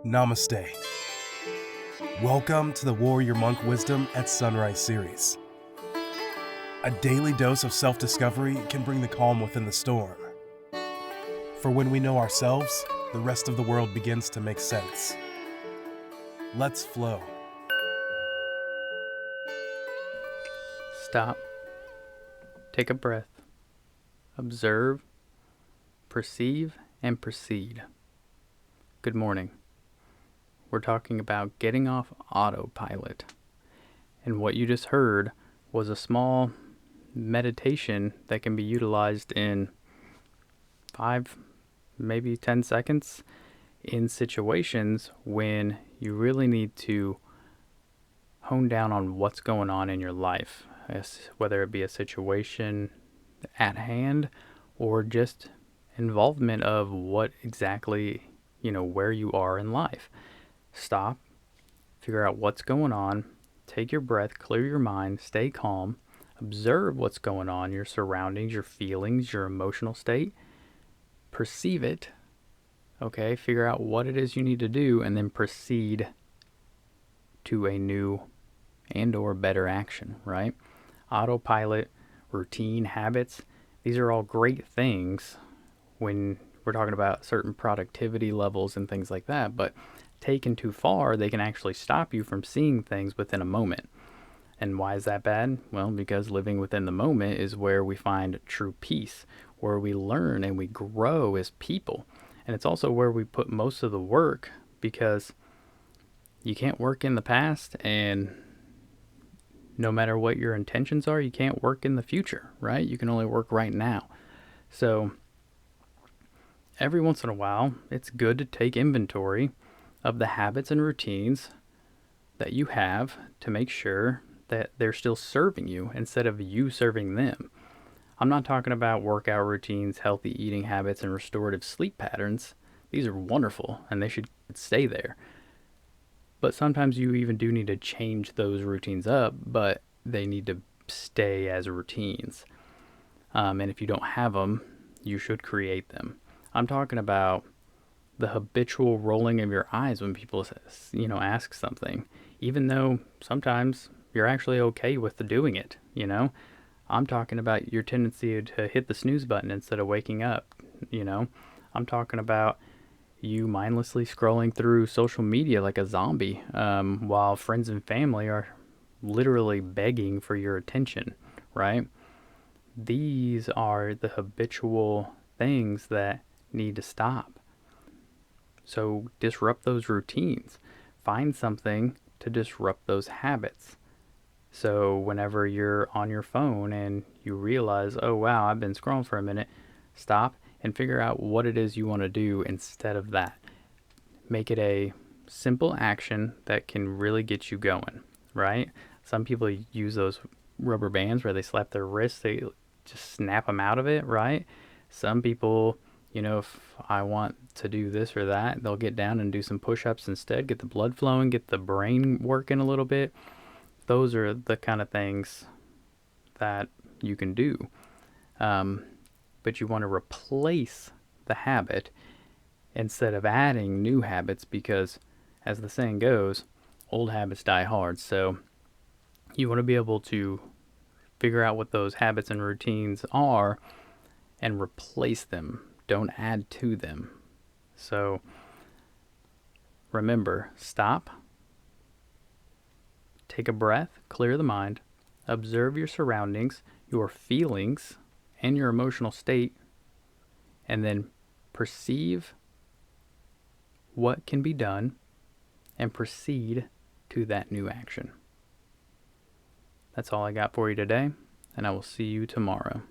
Namaste. Welcome to the Warrior Monk Wisdom at Sunrise series. A daily dose of self-discovery can bring the calm within the storm. For when we know ourselves, the rest of the world begins to make sense. Let's flow. Stop. Take a breath. Observe, perceive, and proceed. Good morning. We're talking about getting off autopilot. And what you just heard was a small meditation that can be utilized in 5, maybe 10 seconds in situations when you really need to hone down on what's going on in your life, whether it be a situation at hand or just involvement of what exactly, where you are in life. Stop, figure out what's going on, take your breath, clear your mind, stay calm, observe what's going on, your surroundings, your feelings, your emotional state, perceive it, okay, figure out what it is you need to do, and then proceed to a new and or better action, right? Autopilot, routine, habits, these are all great things when we're talking about certain productivity levels and things like that, but taken too far, they can actually stop you from seeing things within a moment. And why is that bad? Well, because living within the moment is where we find true peace, where we learn and we grow as people. And it's also where we put most of the work, because you can't work in the past, and no matter what your intentions are, you can't work in the future, right? You can only work right now. So every once in a while, it's good to take inventory of the habits and routines that you have to make sure that they're still serving you instead of you serving them. I'm not talking about workout routines, healthy eating habits, and restorative sleep patterns. These are wonderful and they should stay there. But sometimes you even do need to change those routines up, but they need to stay as routines. And if you don't have them, you should create them. I'm talking about the habitual rolling of your eyes when people, ask something, even though sometimes you're actually okay with doing it, I'm talking about your tendency to hit the snooze button instead of waking up, I'm talking about you mindlessly scrolling through social media like a zombie, while friends and family are literally begging for your attention, right? These are the habitual things that need to stop. So disrupt those routines. Find something to disrupt those habits. So whenever you're on your phone and you realize, oh wow, I've been scrolling for a minute, stop and figure out what it is you want to do instead of that. Make it a simple action that can really get you going, right? Some people use those rubber bands where they slap their wrists, they just snap them out of it, right? Some people, if I want to do this or that, they'll get down and do some push-ups instead, get the blood flowing, get the brain working a little bit. Those are the kind of things that you can do. But you want to replace the habit instead of adding new habits, because as the saying goes, old habits die hard. So you want to be able to figure out what those habits and routines are and replace them. Don't add to them. So remember, stop, take a breath, clear the mind, observe your surroundings, your feelings, and your emotional state, and then perceive what can be done and proceed to that new action. That's all I got for you today, and I will see you tomorrow.